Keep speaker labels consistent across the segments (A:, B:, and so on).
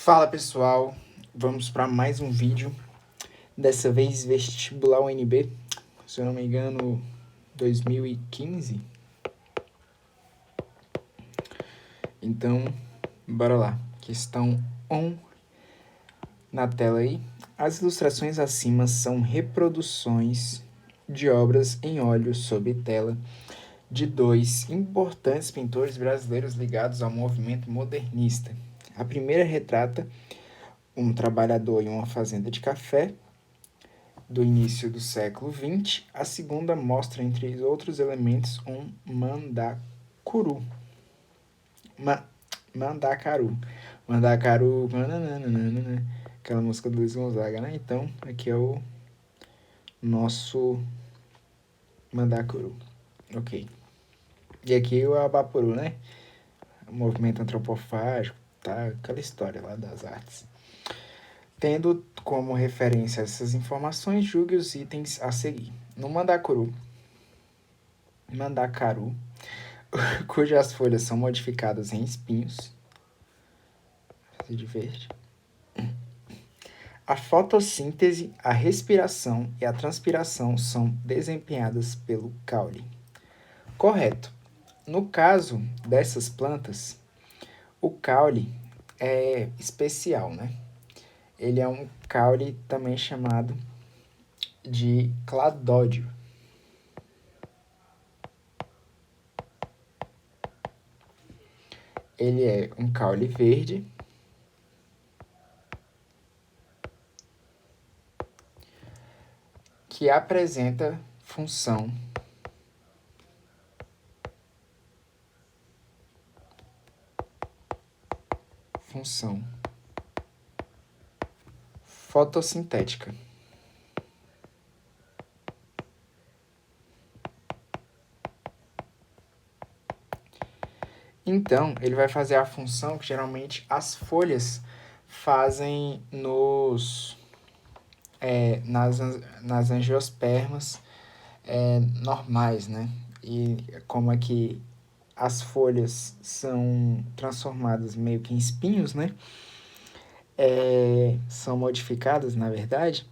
A: Fala pessoal, vamos para mais um vídeo, dessa vez vestibular UNB, se eu não me engano 2015, então bora lá, questão 1 na tela aí. As ilustrações acima são reproduções de obras em óleo sob tela de dois importantes pintores brasileiros ligados ao movimento modernista. A primeira retrata um trabalhador em uma fazenda de café do início do século XX. A segunda mostra, entre outros elementos, um mandacaru. Mandacaru. Mandacaru. Aquela música do Luiz Gonzaga, né? Então, aqui é o nosso mandacaru. Ok. E aqui o Abaporu, né? O movimento antropofágico, tá? Aquela história lá das artes. Tendo como referência essas informações, julgue os itens a seguir. No mandacaru, cujas folhas são modificadas em espinhos, de verde. A fotossíntese, a respiração e a transpiração são desempenhadas pelo caule. Correto. No caso dessas plantas, o caule é especial, né? Ele é um caule também chamado de cladódio. Ele é um caule verde que apresenta função fotossintética. Então, ele vai fazer a função que geralmente as folhas fazem nas angiospermas normais, né? E como é que as folhas são transformadas meio que em espinhos, né? São modificadas, na verdade,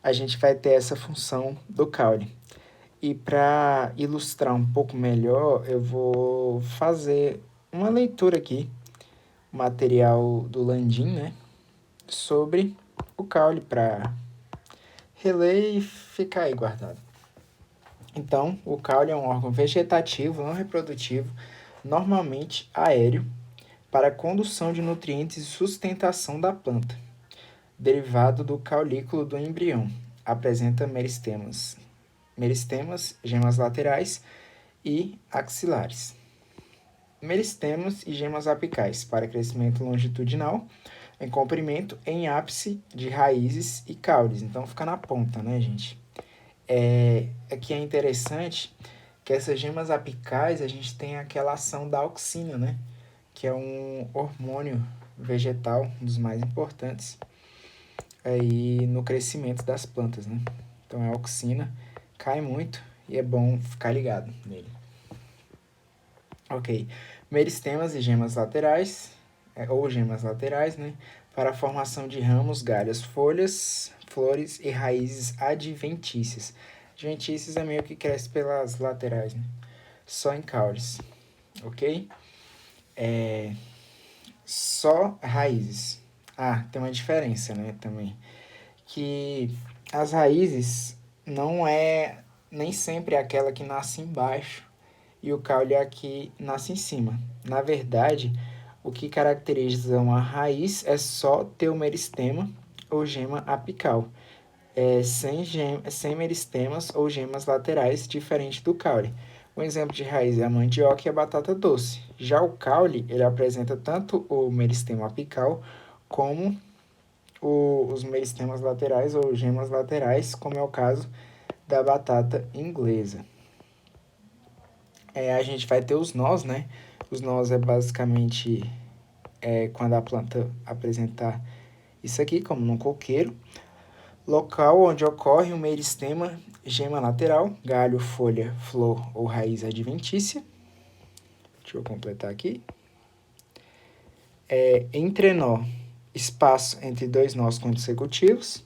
A: a gente vai ter essa função do caule. E para ilustrar um pouco melhor, eu vou fazer uma leitura aqui, material do Landim, né, sobre o caule para reler e ficar aí guardado. Então, o caule é um órgão vegetativo não reprodutivo, normalmente aéreo, para a condução de nutrientes e sustentação da planta, derivado do caulículo do embrião. Apresenta meristemas, gemas laterais e axilares. Meristemas e gemas apicais para crescimento longitudinal, em comprimento, em ápice de raízes e caules. Então fica na ponta, né, gente? Aqui é interessante que essas gemas apicais a gente tem aquela ação da auxina, né? Que é um hormônio vegetal, um dos mais importantes aí no crescimento das plantas, né? Então a auxina cai muito e é bom ficar ligado nele. Ok. Meristemas e gemas laterais, ou gemas laterais, né? Para a formação de ramos, galhos, folhas, flores e raízes adventícias. Adventícias é meio que cresce pelas laterais, né? Só em caules, ok? Só raízes. Ah, tem uma diferença, né, também. Que as raízes não é nem sempre aquela que nasce embaixo e o caule aqui nasce em cima. Na verdade, o que caracteriza uma raiz é só ter o meristema ou gema apical, sem meristemas ou gemas laterais, diferente do caule. Um exemplo de raiz é a mandioca e a batata doce. Já o caule, ele apresenta tanto o meristema apical como os meristemas laterais ou gemas laterais, como é o caso da batata inglesa. A gente vai ter os nós, né? Os nós é basicamente quando a planta apresentar isso aqui, como no coqueiro. Local onde ocorre o meristema, gema lateral, galho, folha, flor ou raiz adventícia. Deixa eu completar aqui. Entrenó. espaço entre dois nós consecutivos.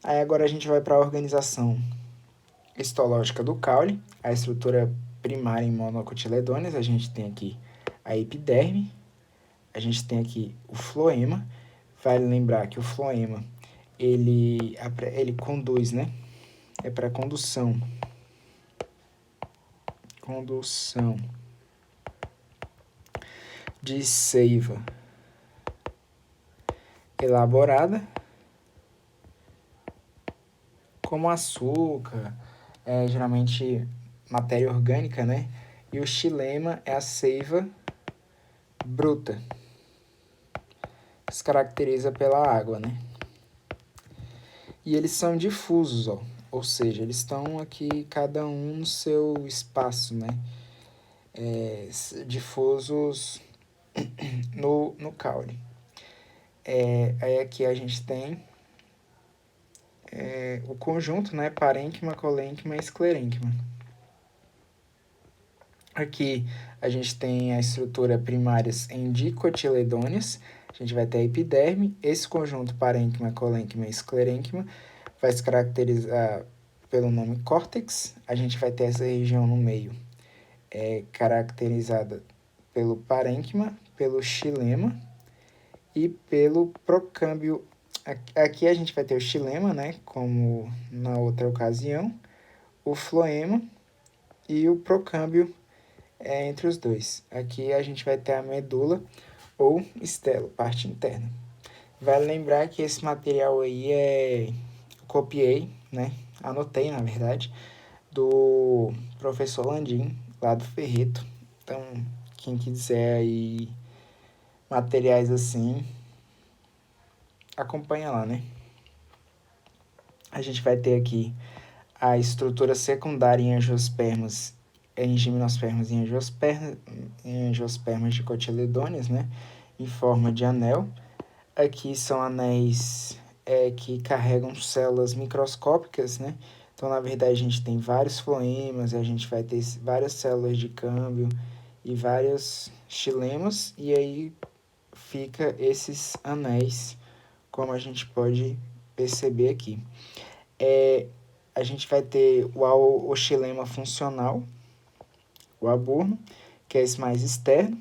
A: Aí agora a gente vai para a organização histológica do caule, a estrutura primária em monocotiledôneas. A gente tem aqui a epiderme, a gente tem aqui o floema. Vale lembrar que o floema, ele conduz, né? É para condução de seiva elaborada, como açúcar, geralmente matéria orgânica, né? E o xilema é a seiva bruta, se caracteriza pela água, né? E eles são difusos, ó, ou seja, eles estão aqui cada um no seu espaço, né? Difusos no caule. Aí aqui a gente tem o conjunto, né? Parênquima, colênquima e esclerênquima. Aqui a gente tem a estrutura primárias em dicotiledôneas. A gente vai ter a epiderme. Esse conjunto parênquima, colênquima e esclerênquima vai se caracterizar pelo nome córtex. A gente vai ter essa região no meio caracterizada pelo parênquima, pelo xilema e pelo procâmbio. Aqui a gente vai ter o xilema, né, como na outra ocasião, o floema e o procâmbio entre os dois. Aqui a gente vai ter a medula ou estelo, parte interna. Vale lembrar que esse material aí copiei, né, anotei na verdade, do professor Landim, lá do Ferreto. Então, quem quiser aí materiais assim, acompanha lá, né? A gente vai ter aqui a estrutura secundária em angiospermas, em gimnospermas e angiospermas dicotiledôneas, né? Em forma de anel. Aqui são anéis que carregam células microscópicas, né? Então, na verdade, a gente tem vários floemas, a gente vai ter várias células de câmbio e vários xilemas, e aí fica esses anéis, como a gente pode perceber aqui. A gente vai ter o xilema funcional, o aburno, que é esse mais externo,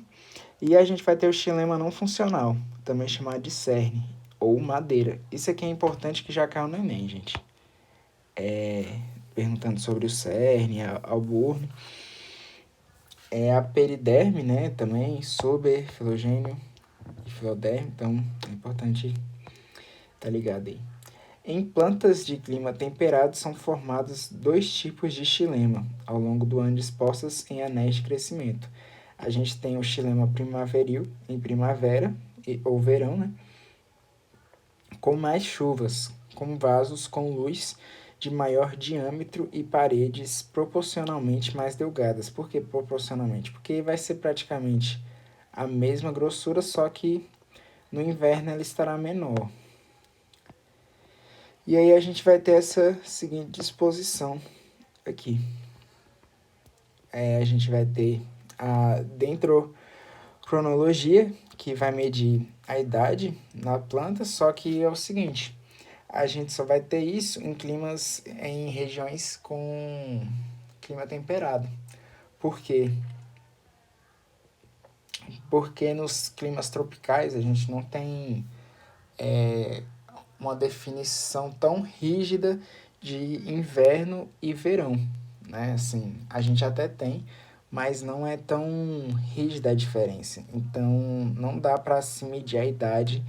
A: e a gente vai ter o xilema não funcional, também chamado de cerne, ou madeira. Isso aqui é importante que já caiu no Enem, gente. Perguntando sobre o cerne, aburno. A periderme, né, também, sober, filogênio e filoderme, então é importante estar ligado aí. Em plantas de clima temperado são formados dois tipos de xilema ao longo do ano dispostas em anéis de crescimento. A gente tem o xilema primaveril em primavera ou verão, né? Com mais chuvas, com vasos com luz de maior diâmetro e paredes proporcionalmente mais delgadas. Por que proporcionalmente? Porque vai ser praticamente a mesma grossura, só que no inverno ela estará menor. E aí a gente vai ter essa seguinte disposição aqui. A gente vai ter a dendrocronologia, que vai medir a idade na planta, só que é o seguinte, a gente só vai ter isso em regiões com clima temperado. Por quê? Porque nos climas tropicais a gente não tem uma definição tão rígida de inverno e verão, né? Assim, a gente até tem, mas não é tão rígida a diferença. Então, não dá para se medir a idade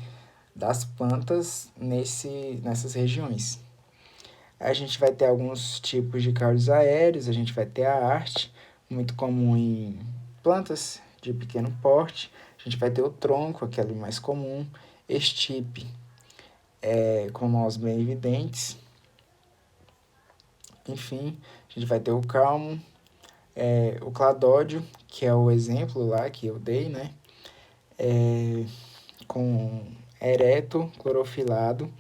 A: das plantas nessas regiões. A gente vai ter alguns tipos de caules aéreos, a gente vai ter a arte, muito comum em plantas de pequeno porte. A gente vai ter o tronco, aquele mais comum, estipe, com nós bem evidentes. Enfim, a gente vai ter o calmo, o cladódio, que é o exemplo lá que eu dei, né? Com ereto, clorofilado,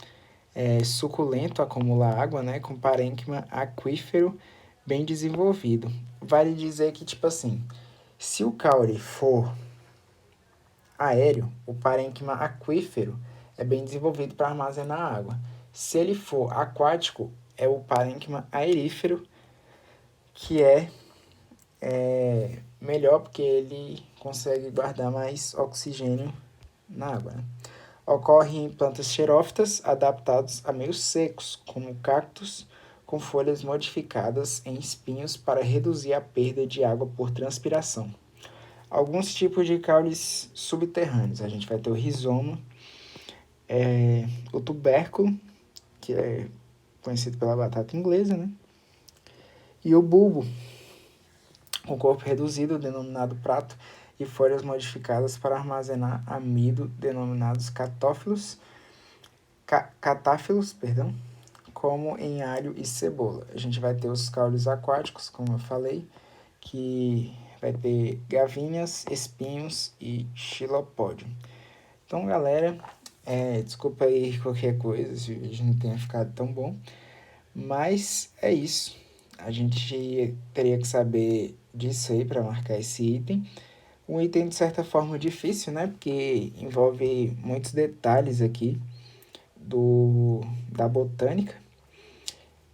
A: suculento, acumula água, né? Com parênquima aquífero bem desenvolvido. Vale dizer que, tipo assim, se o caule for aéreo, o parênquima aquífero é bem desenvolvido para armazenar água. Se ele for aquático, é o parênquima aerífero, que é melhor porque ele consegue guardar mais oxigênio na água, né? Ocorre em plantas xerófitas adaptados a meios secos, como cactos com folhas modificadas em espinhos para reduzir a perda de água por transpiração. Alguns tipos de caules subterrâneos. A gente vai ter o rizoma, o tubérculo, que é conhecido pela batata inglesa, né? E o bulbo, com corpo reduzido, denominado prato, e folhas modificadas para armazenar amido, denominados catáfilos, como em alho e cebola. A gente vai ter os caules aquáticos, como eu falei, que vai ter gavinhas, espinhos e xilopódio. Então, galera, desculpa aí qualquer coisa se o vídeo não tenha ficado tão bom, mas é isso. A gente teria que saber disso aí para marcar esse item. Um item de certa forma difícil, né? Porque envolve muitos detalhes aqui da botânica.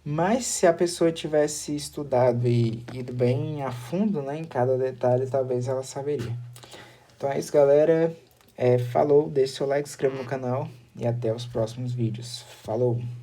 A: Mas se a pessoa tivesse estudado e ido bem a fundo, né, em cada detalhe, talvez ela saberia. Então é isso, galera. Falou, deixe seu like, se inscreva no canal e até os próximos vídeos. Falou!